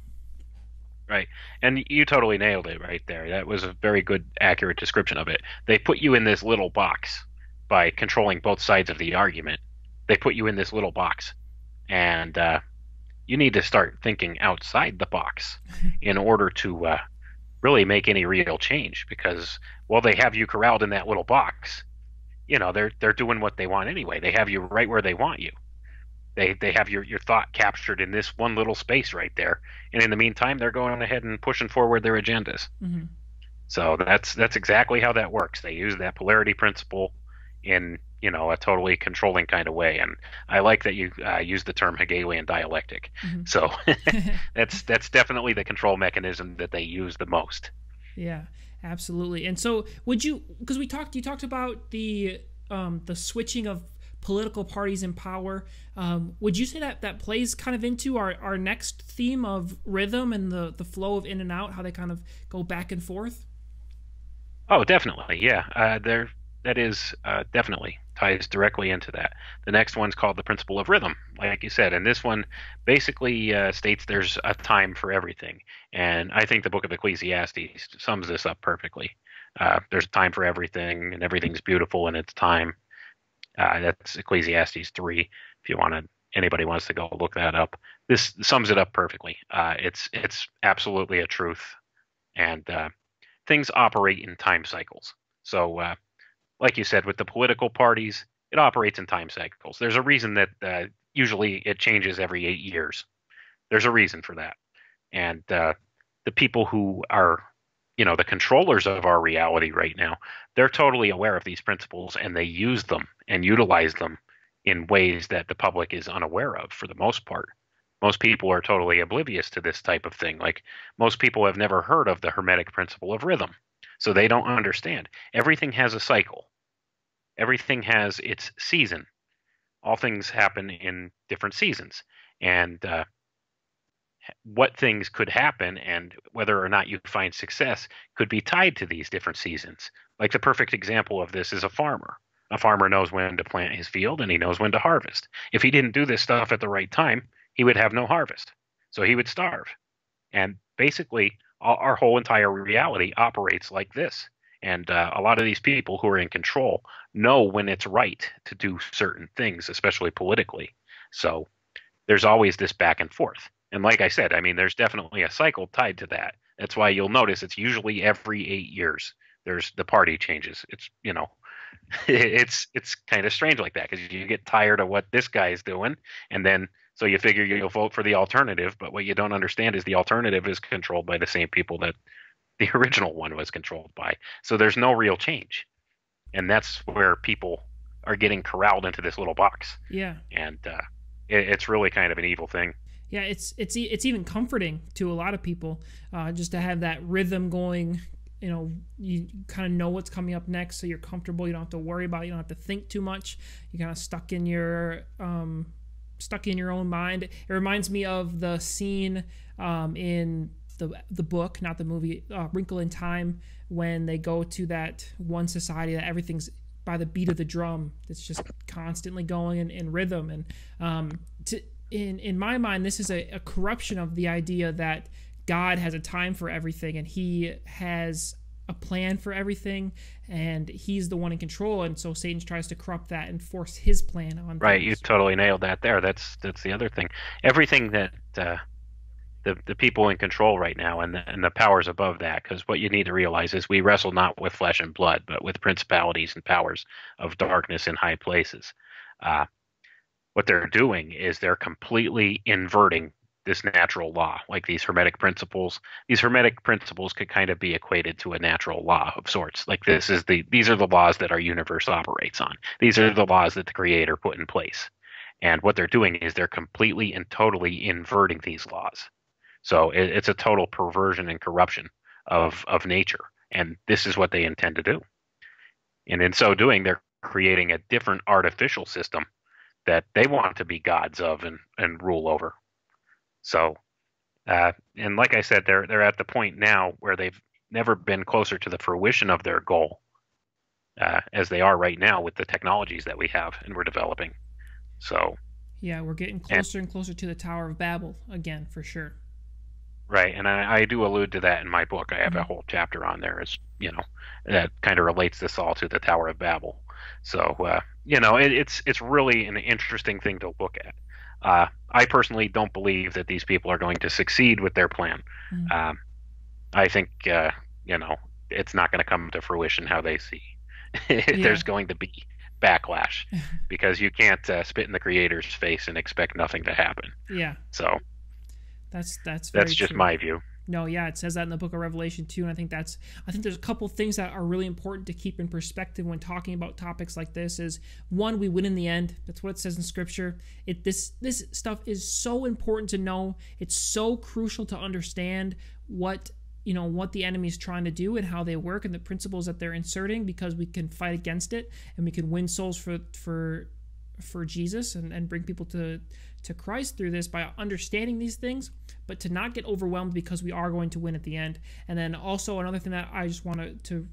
Right. And you totally nailed it right there. That was a very good, accurate description of it. They put you in this little box by controlling both sides of the argument. They put you in this little box. And you need to start thinking outside the box in order to really make any real change, because while they have you corralled in that little box, they're doing what they want anyway. They have you right where they want you. They have your thought captured in this one little space right there, and in the meantime, they're going ahead and pushing forward their agendas. So that's exactly how that works. They use that polarity principle in a totally controlling kind of way, and I like that you use the term Hegelian dialectic. So that's definitely the control mechanism that they use the most. Yeah. Absolutely. And so would you, because you talked about the switching of political parties in power, would you say that plays kind of into our next theme of rhythm and the flow of in and out, how they kind of go back and forth? Oh, definitely. Yeah. That is definitely ties directly into that. The next one's called the principle of rhythm, like you said, and this one basically states there's a time for everything. And I think the book of Ecclesiastes sums this up perfectly. There's a time for everything, and everything's beautiful in its time. That's Ecclesiastes 3. If anybody wants to go look that up, this sums it up perfectly. It's absolutely a truth, and things operate in time cycles. So, like you said, with the political parties, it operates in time cycles. There's a reason that usually it changes every 8 years. There's a reason for that. And the people who are, the controllers of our reality right now, they're totally aware of these principles, and they use them and utilize them in ways that the public is unaware of for the most part. Most people are totally oblivious to this type of thing. Like, most people have never heard of the Hermetic principle of rhythm. So they don't understand. Everything has a cycle. Everything has its season. all things happen in different seasons, and what things could happen and whether or not you find success could be tied to these different seasons. Like the perfect example of this is a farmer. A farmer knows when to plant his field and he knows when to harvest. If he didn't do this stuff at the right time, he would have no harvest. So he would starve. And basically, our whole entire reality operates like this. And a lot of these people who are in control know when it's right to do certain things, especially politically. So there's always this back and forth. And like I said, I mean, there's definitely a cycle tied to that. That's why you'll notice it's usually every 8 years. There's the party changes. It's, you know, it's kind of strange like that because you get tired of what this guy is doing, and then so you figure you'll vote for the alternative. But what you don't understand is the alternative is controlled by the same people that the original one was controlled by. So there's no real change, and that's where people are getting corralled into this little box. Yeah, and it's really kind of an evil thing. Yeah, it's even comforting to a lot of people just to have that rhythm going. You know, you kind of know what's coming up next, so you're comfortable. You don't have to worry about it. You don't have to think too much. You're kind of stuck in your own mind. It reminds me of the scene in the book, not the movie, Wrinkle in Time, when they go to that one society that everything's by the beat of the drum. It's just constantly going in rhythm. And in my mind, this is a corruption of the idea that God has a time for everything and he has a plan for everything and he's the one in control, and so Satan tries to corrupt that and force his plan on right things. You totally nailed that there. That's the other thing. Everything that the people in control right now and the powers above that, because what you need to realize is we wrestle not with flesh and blood but with principalities and powers of darkness in high places. What they're doing is they're completely inverting this natural law, like these Hermetic principles. These Hermetic principles could kind of be equated to a natural law of sorts. Like these are the laws that our universe operates on. These are the laws that the Creator put in place. And what they're doing is they're completely and totally inverting these laws. So it's a total perversion and corruption of nature. And this is what they intend to do. And in so doing, they're creating a different artificial system that they want to be gods of and rule over. So, and like I said, they're at the point now where they've never been closer to the fruition of their goal as they are right now with the technologies that we have and we're developing. So, yeah, we're getting closer and closer to the Tower of Babel again, for sure. Right, and I do allude to that in my book. I have a whole chapter on there, as you know, that kind of relates this all to the Tower of Babel. So, you know, it's really an interesting thing to look at. I personally don't believe that these people are going to succeed with their plan. I think, you know, it's not going to come to fruition how they see. There's going to be backlash because you can't spit in the Creator's face and expect nothing to happen. Yeah. So that's just true. my view. No, yeah, it says that in the book of Revelation too, and I think there's a couple things that are really important to keep in perspective when talking about topics like this. Is one, we win in the end. That's what it says in Scripture. This stuff is so important to know. It's so crucial to understand what the enemy is trying to do and how they work and the principles that they're inserting, because we can fight against it and we can win souls for Jesus and bring people to Christ through this by understanding these things, but to not get overwhelmed because we are going to win at the end. And then also another thing that I just wanted to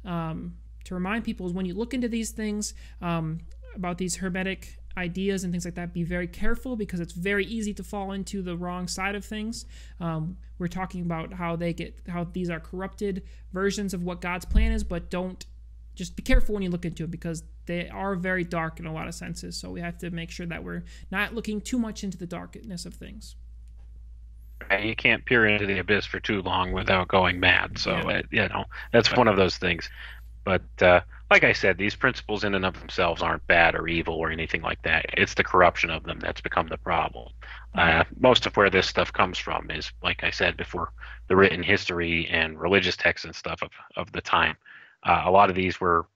remind people is when you look into these things about these Hermetic ideas and things like that, be very careful because it's very easy to fall into the wrong side of things. We're talking about how these are corrupted versions of what God's plan is, but just be careful when you look into it because they are very dark in a lot of senses. So we have to make sure that we're not looking too much into the darkness of things. You can't peer into the abyss for too long without going mad. So, you know, that's one of those things. But like I said, these principles in and of themselves aren't bad or evil or anything like that. It's the corruption of them that's become the problem. Most of where this stuff comes from is, like I said before, the written history and religious texts and stuff of the time. A lot of these were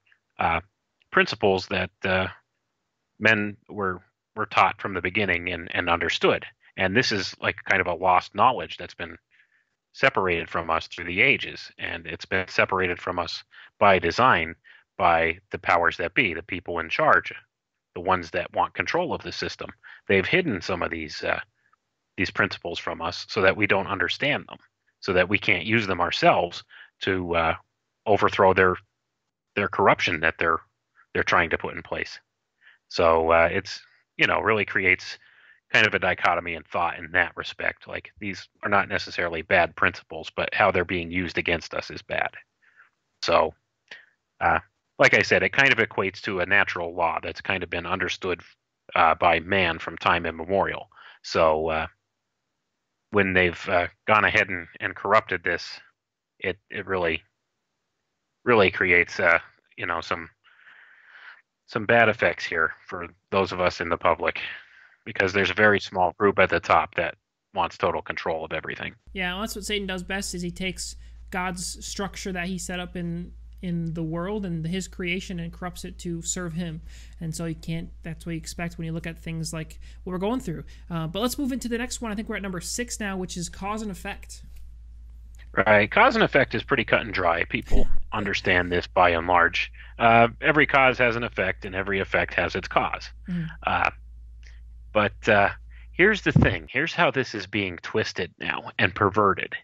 principles that men were taught from the beginning and understood. And this is like kind of a lost knowledge that's been separated from us through the ages. And it's been separated from us by design by the powers that be, the people in charge, the ones that want control of the system. They've hidden some of these principles from us so that we don't understand them, so that we can't use them ourselves to overthrow their corruption that they're trying to put in place. So it's really creates kind of a dichotomy in thought in that respect. Like, these are not necessarily bad principles, but how they're being used against us is bad. So, like I said, it kind of equates to a natural law that's kind of been understood by man from time immemorial. So when they've gone ahead and corrupted this, it really creates some bad effects here for those of us in the public, because there's a very small group at the top that wants total control of everything. Yeah, well, that's what Satan does best, is he takes God's structure that he set up in the world and his creation and corrupts it to serve him. And so that's what you expect when you look at things like what we're going through. But let's move into the next one. I think we're at number 6 now, which is cause and effect. Right. Cause and effect is pretty cut and dry. People understand this by and large. Every cause has an effect, and every effect has its cause. Mm-hmm. But here's the thing. Here's how this is being twisted now and perverted.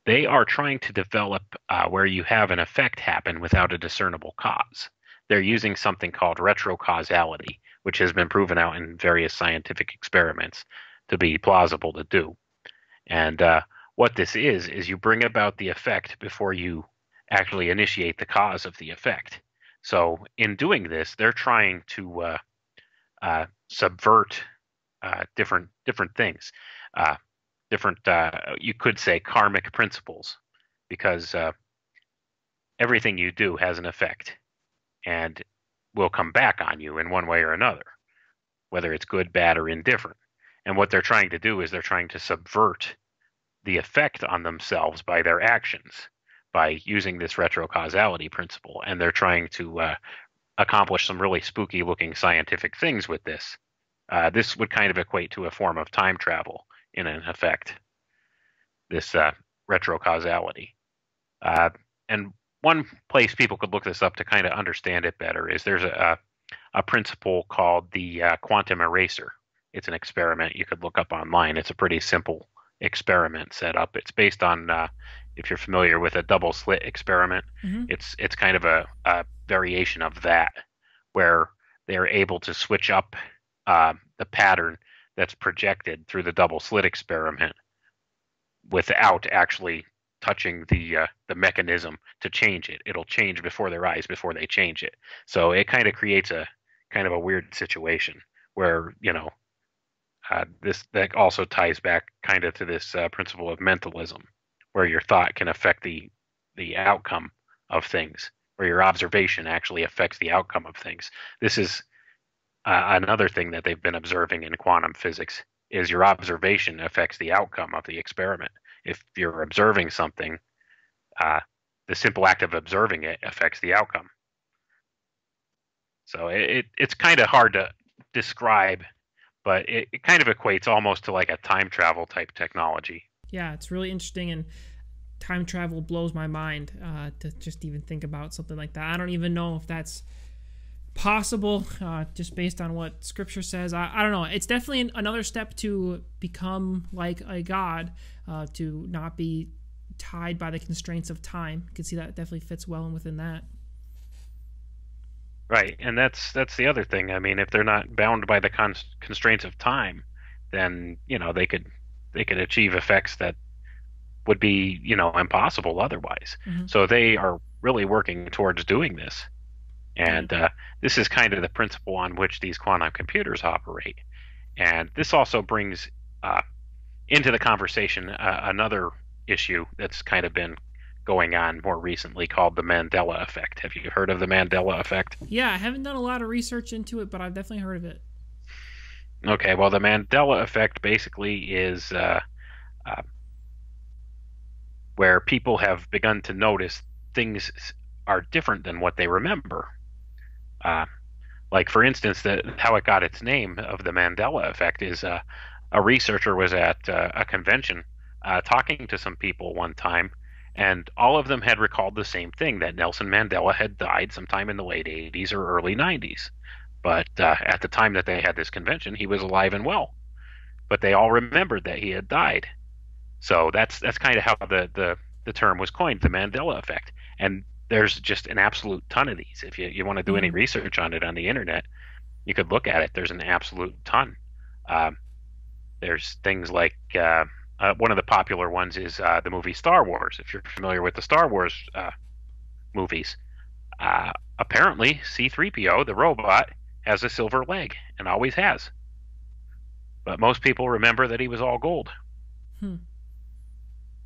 They are trying to develop where you have an effect happen without a discernible cause. They're using something called retrocausality, which has been proven out in various scientific experiments to be plausible to do. And what this is you bring about the effect before you actually initiate the cause of the effect. So in doing this, they're trying to subvert different things, you could say karmic principles, because everything you do has an effect and will come back on you in one way or another, whether it's good, bad, or indifferent. And what they're trying to do is they're trying to subvert the effect on themselves by their actions, by using this retrocausality principle. And they're trying to accomplish some really spooky looking scientific things with this. This would kind of equate to a form of time travel in an effect, this retrocausality. And one place people could look this up to kind of understand it better is there's a principle called the quantum eraser. It's an experiment you could look up online. It's a pretty simple experiment setup. It's based on, if you're familiar with a double slit experiment, mm-hmm. It's kind of a variation of that, where they're able to switch up the pattern that's projected through the double slit experiment without actually touching the mechanism to change it. It'll change before their eyes before they change it. So it kind of creates a kind of a weird situation where, that also ties back kind of to this principle of mentalism, where your thought can affect the outcome of things, where your observation actually affects the outcome of things. This is another thing that they've been observing in quantum physics, is your observation affects the outcome of the experiment. If you're observing something, the simple act of observing it affects the outcome. So it's kind of hard to describe, but it kind of equates almost to like a time travel type technology. Yeah, it's really interesting, and time travel blows my mind to just even think about something like that. I don't even know if that's possible, just based on what Scripture says. I don't know. It's definitely another step to become like a god, to not be tied by the constraints of time. You can see that definitely fits well in within that. Right, and that's the other thing. I mean, if they're not bound by the constraints of time, then they could achieve effects that would be impossible otherwise. Mm-hmm. So they are really working towards doing this, and this is kind of the principle on which these quantum computers operate. And this also brings into the conversation another issue that's kind of been going on more recently, called the Mandela effect. Have you heard of the Mandela effect? Yeah, I haven't done a lot of research into it, but I've definitely heard of it. Okay, well, the Mandela effect basically is where people have begun to notice things are different than what they remember. Like, for instance, how it got its name of the Mandela effect is a researcher was at a convention talking to some people one time, and all of them had recalled the same thing, that Nelson Mandela had died sometime in the late 80s or early 90s. But at the time that they had this convention, he was alive and well. But they all remembered that he had died. So that's kind of how the term was coined, the Mandela effect. And there's just an absolute ton of these. If you want to do any Mm. research on it on the internet, you could look at it. There's an absolute ton. Um, there's things like one of the popular ones is the movie Star Wars. If you're familiar with the Star Wars movies, apparently C-3PO, the robot, has a silver leg and always has. But most people remember that he was all gold. Hmm.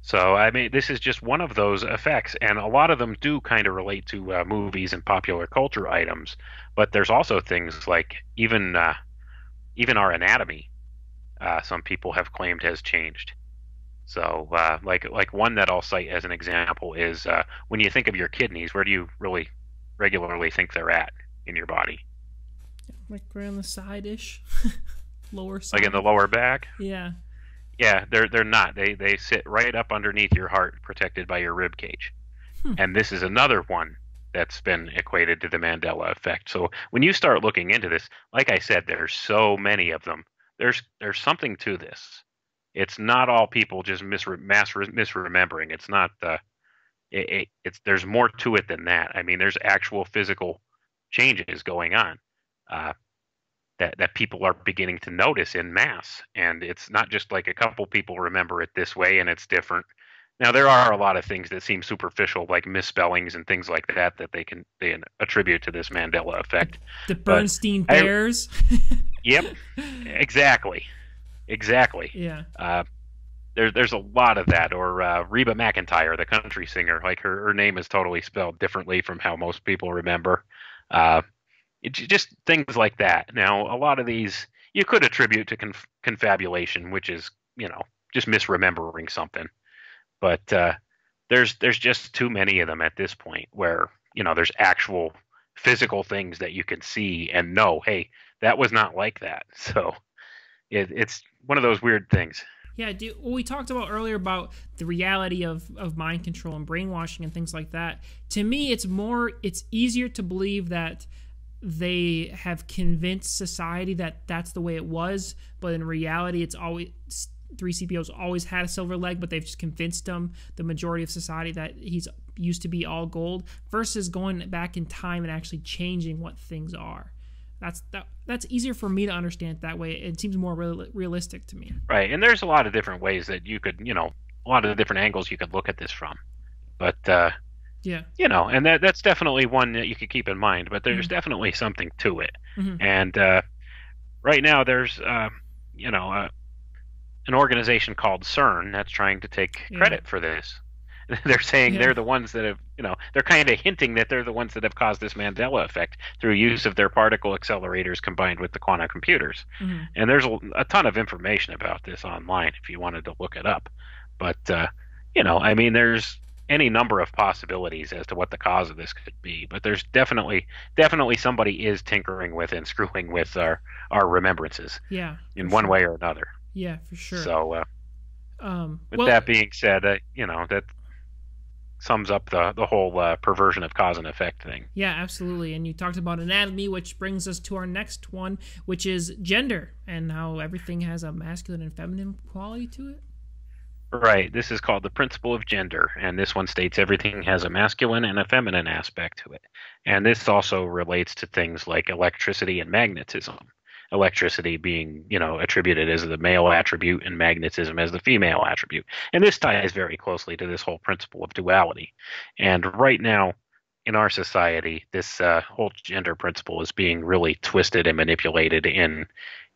So, I mean, this is just one of those effects, and a lot of them do kind of relate to movies and popular culture items. But there's also things like even our anatomy. Some people have claimed has changed. So, like one that I'll cite as an example is when you think of your kidneys, where do you really regularly think they're at in your body? Like right on the side-ish, lower side. Like in the lower back? Yeah. Yeah, they're not. They sit right up underneath your heart, protected by your rib cage. Hmm. And this is another one that's been equated to the Mandela effect. So when you start looking into this, like I said, there's so many of them. There's something to this. It's not all people just misremembering. It's not it's there's more to it than that. I mean, there's actual physical changes going on. That people are beginning to notice in mass, and it's not just like a couple people remember it this way and it's different. Now there are a lot of things that seem superficial, like misspellings and things like that they attribute to this Mandela effect. The Bernstein Bears. Yep, exactly. Yeah. There's a lot of that. Or Reba McEntire, the country singer, like her name is totally spelled differently from how most people remember. Just things like that. Now, a lot of these you could attribute to confabulation, which is, just misremembering something. But there's just too many of them at this point where, there's actual physical things that you can see and know, hey, that was not like that. So it's one of those weird things. Yeah, we talked about earlier about the reality of mind control and brainwashing and things like that. To me, it's easier to believe that they have convinced society that that's the way it was, but in reality, it's always 3CPO's always had a silver leg, but they've just convinced them, the majority of society, that he's used to be all gold, versus going back in time and actually changing what things are. That's easier for me to understand that way. It seems more realistic to me. Right, and there's a lot of different ways that you could, a lot of different angles you could look at this from. But yeah, and that's definitely one that you could keep in mind. But there's definitely something to it. And right now there's, an organization called CERN that's trying to take credit for this. They're saying they're the ones that have, they're kind of hinting that they're the ones that have caused this Mandela effect through use of their particle accelerators combined with the quantum computers. And there's a ton of information about this online if you wanted to look it up. But, I mean, there's any number of possibilities as to what the cause of this could be. But there's definitely somebody is tinkering with and screwing with our remembrances. Yeah. In one way or another. Yeah, for sure. So, with that being said, that sums up the whole perversion of cause and effect thing. Yeah, absolutely. And you talked about anatomy, which brings us to our next one, which is gender, and how everything has a masculine and feminine quality to it. Right. This is called the principle of gender, and this one states everything has a masculine and a feminine aspect to it. And this also relates to things like electricity and magnetism. Electricity being, attributed as the male attribute and magnetism as the female attribute. And this ties very closely to this whole principle of duality. And right now, in our society, this whole gender principle is being really twisted and manipulated in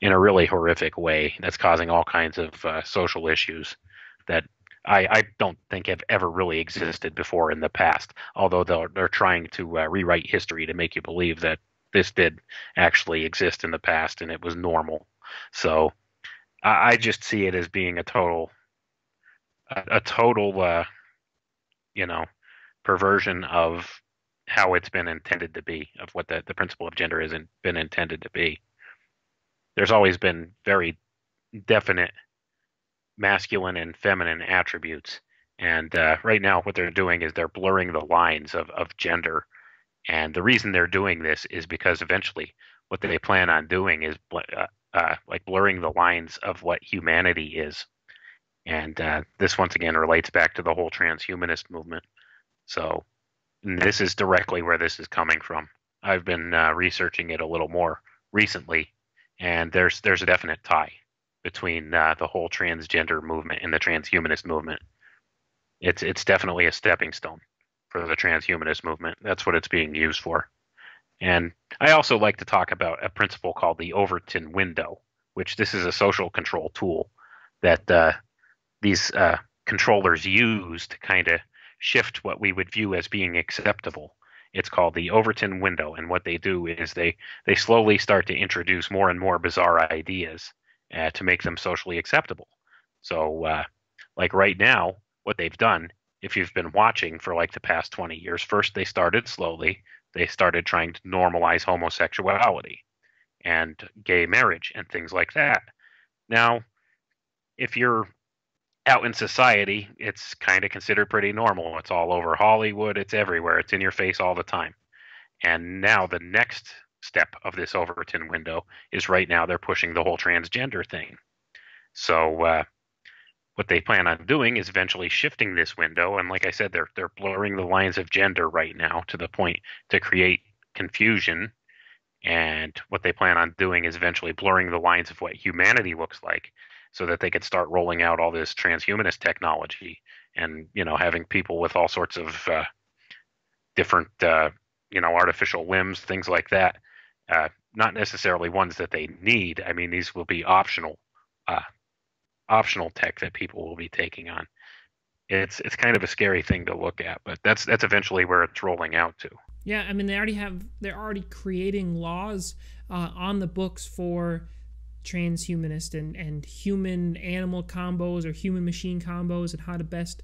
a really horrific way that's causing all kinds of social issues that I don't think have ever really existed before in the past, although they're trying to rewrite history to make you believe that this did actually exist in the past and it was normal. So I just see it as being a total perversion of how it's been intended to be, of what the principle of gender has been intended to be. There's always been very definite masculine and feminine attributes. And right now what they're doing is they're blurring the lines of gender. And the reason they're doing this is because eventually what they plan on doing is like blurring the lines of what humanity is. And this once again relates back to the whole transhumanist movement. So this is directly where this is coming from. I've been researching it a little more recently, and there's a definite tie between the whole transgender movement and the transhumanist movement. It's definitely a stepping stone for the transhumanist movement. That's what it's being used for. And I also like to talk about a principle called the Overton window, which this is a social control tool that these controllers use to kind of shift what we would view as being acceptable. It's called the Overton window, and what they do is they slowly start to introduce more and more bizarre ideas to make them socially acceptable. So, like right now, what they've done, if you've been watching for like the past 20 years, first they started slowly. They started trying to normalize homosexuality and gay marriage and things like that. Now, if you're out in society, it's kind of considered pretty normal. It's all over Hollywood. It's everywhere. It's in your face all the time. And now the next step of this Overton window is right now they're pushing the whole transgender thing. So what they plan on doing is eventually shifting this window. And like I said, they're blurring the lines of gender right now to the point to create confusion. And what they plan on doing is eventually blurring the lines of what humanity looks like, so that they could start rolling out all this transhumanist technology and, having people with all sorts of different, artificial limbs, things like that. Not necessarily ones that they need. I mean, these will be optional tech that people will be taking on. It's kind of a scary thing to look at, but that's eventually where it's rolling out to. Yeah, I mean, they're already creating laws on the books for transhumanist and human animal combos or human machine combos, and how to best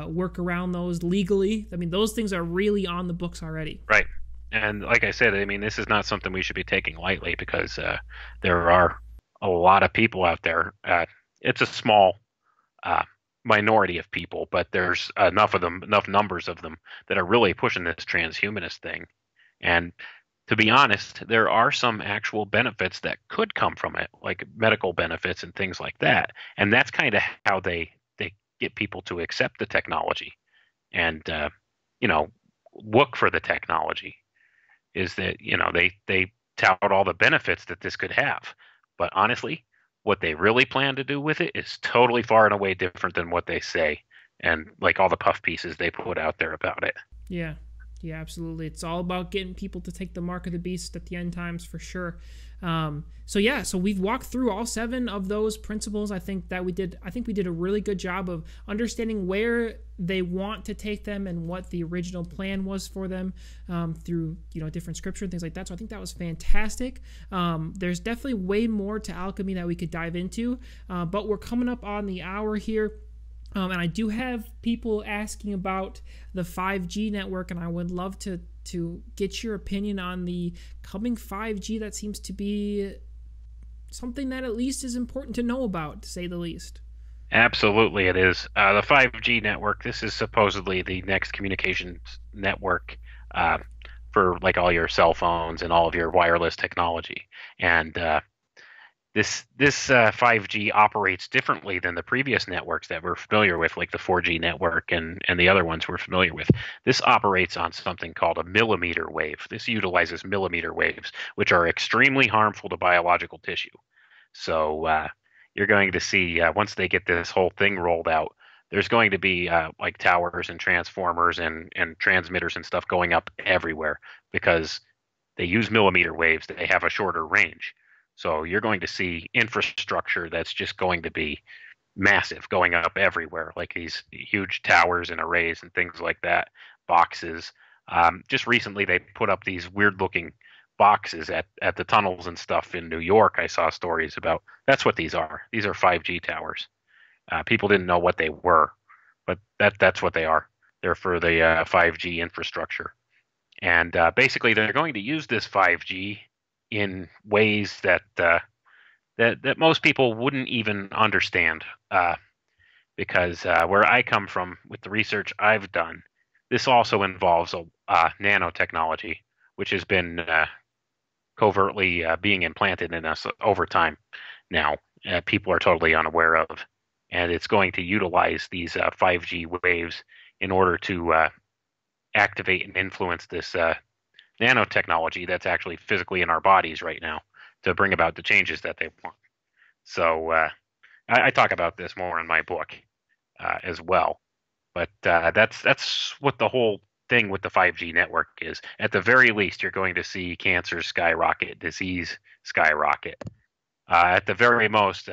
work around those legally. I mean, those things are really on the books already. Right. And like I said, I mean, this is not something we should be taking lightly, because there are a lot of people out there. It's a small minority of people, but there's enough numbers of them that are really pushing this transhumanist thing. And to be honest, there are some actual benefits that could come from it, like medical benefits and things like that. And that's kind of how they get people to accept the technology and, look for the technology, is that, they tout all the benefits that this could have. But honestly, what they really plan to do with it is totally far and away different than what they say, and like all the puff pieces they put out there about it. Yeah. Yeah, absolutely. It's all about getting people to take the mark of the beast at the end times, for sure. So we've walked through all 7 of those principles. I think we did a really good job of understanding where they want to take them and what the original plan was for them through different scripture and things like that. So I think that was fantastic. There's definitely way more to alchemy that we could dive into, but we're coming up on the hour here. And I do have people asking about the 5G network, and I would love to get your opinion on the coming 5G. That seems to be something that at least is important to know about, to say the least. Absolutely, it is. The 5G network, this is supposedly the next communications network for like all your cell phones and all of your wireless technology. And This 5G operates differently than the previous networks that we're familiar with, like the 4G network and the other ones we're familiar with. This operates on something called a millimeter wave. This utilizes millimeter waves, which are extremely harmful to biological tissue. So you're going to see, once they get this whole thing rolled out, there's going to be like towers and transformers and transmitters and stuff going up everywhere, because they use millimeter waves. They have a shorter range. So you're going to see infrastructure that's just going to be massive, going up everywhere, like these huge towers and arrays and things like that, boxes. Just recently, they put up these weird-looking boxes at the tunnels and stuff in New York. I saw stories about. That's what these are. These are 5G towers. People didn't know what they were, but that's what they are. They're for the 5G infrastructure. And basically, they're going to use this 5G in ways that most people wouldn't even understand, because where I come from with the research I've done, this also involves nanotechnology, which has been covertly being implanted in us over time now. People are totally unaware of, and it's going to utilize these 5G waves in order to activate and influence this nanotechnology that's actually physically in our bodies right now to bring about the changes that they want. So I talk about this more in my book as well. But that's what the whole thing with the 5G network is. At the very least, you're going to see cancer skyrocket, disease skyrocket. At the very most,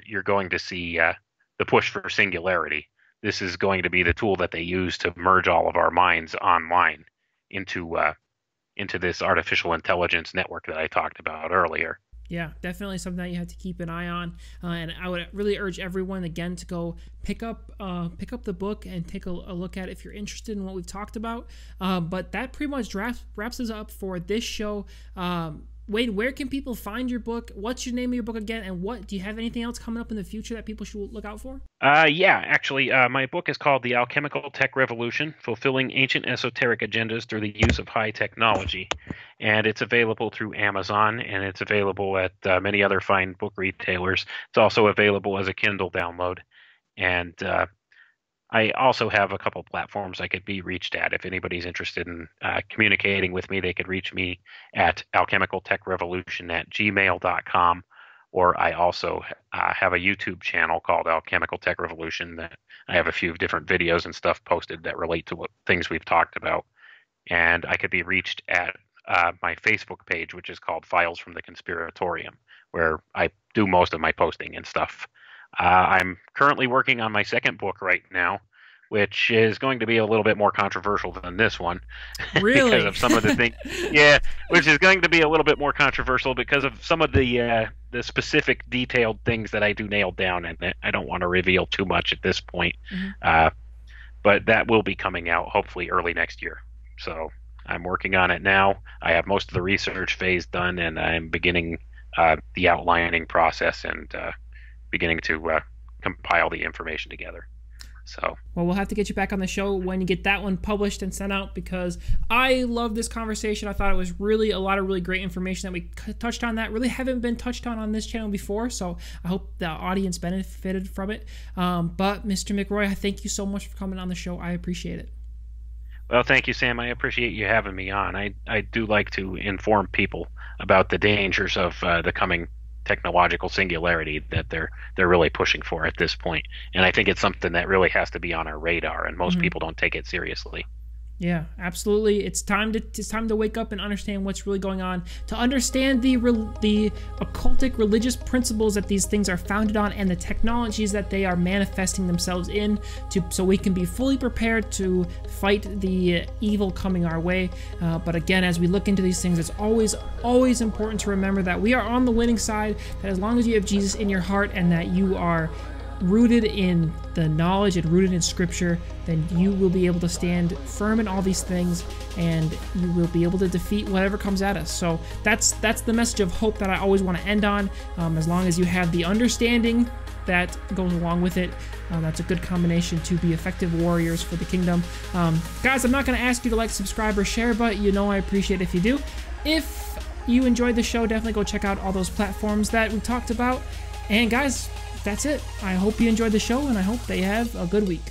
you're going to see the push for singularity. This is going to be the tool that they use to merge all of our minds online into this artificial intelligence network that I talked about earlier. Yeah, definitely something that you have to keep an eye on, and I would really urge everyone again to go pick up the book and take a look at it if you're interested in what we've talked about. But that pretty much wraps us up for this show. Wade, where can people find your book? What's your name of your book again? And do you have anything else coming up in the future that people should look out for? Yeah, actually, my book is called The Alchemical Tech Revolution, Fulfilling Ancient Esoteric Agendas Through the Use of High Technology. And it's available through Amazon, and it's available at many other fine book retailers. It's also available as a Kindle download. And I also have a couple platforms I could be reached at. If anybody's interested in communicating with me, they could reach me at alchemicaltechrevolution@gmail.com, or I also have a YouTube channel called Alchemical Tech Revolution that I have a few different videos and stuff posted that relate to things we've talked about. And I could be reached at my Facebook page, which is called Files from the Conspiratorium, where I do most of my posting and stuff. I'm currently working on my second book right now, which is going to be a little bit more controversial than this one. Really? Because of some of the things. Yeah, which is going to be a little bit more controversial because of some of the specific detailed things that I do nail down, and I don't want to reveal too much at this point. Mm-hmm. But that will be coming out hopefully early next year. So I'm working on it now. I have most of the research phase done, and I'm beginning the outlining process and beginning to compile the information together. So, well, we'll have to get you back on the show when you get that one published and sent out, because I love this conversation. I thought it was really a lot of really great information that we touched on that really haven't been touched on this channel before. So I hope the audience benefited from it. But Mr. McRoy, I thank you so much for coming on the show. I appreciate it. Well, thank you, Sam. I appreciate you having me on. I do like to inform people about the dangers of the coming technological singularity that they're really pushing for at this point. And I think it's something that really has to be on our radar, and most people don't take it seriously. Yeah, absolutely. It's time to wake up and understand what's really going on, to understand the occultic religious principles that these things are founded on and the technologies that they are manifesting themselves in, so we can be fully prepared to fight the evil coming our way. But again, as we look into these things, it's always important to remember that we are on the winning side, that as long as you have Jesus in your heart and that you are rooted in the knowledge and rooted in Scripture, then you will be able to stand firm in all these things, and you will be able to defeat whatever comes at us. So that's the message of hope that I always want to end on. As long as you have the understanding that goes along with it, that's a good combination to be effective warriors for the kingdom. Guys, I'm not going to ask you to like, subscribe, or share, but you know I appreciate it if you do. If you enjoyed the show, definitely go check out all those platforms that we talked about. And guys, that's it. I hope you enjoyed the show, and I hope that you have a good week.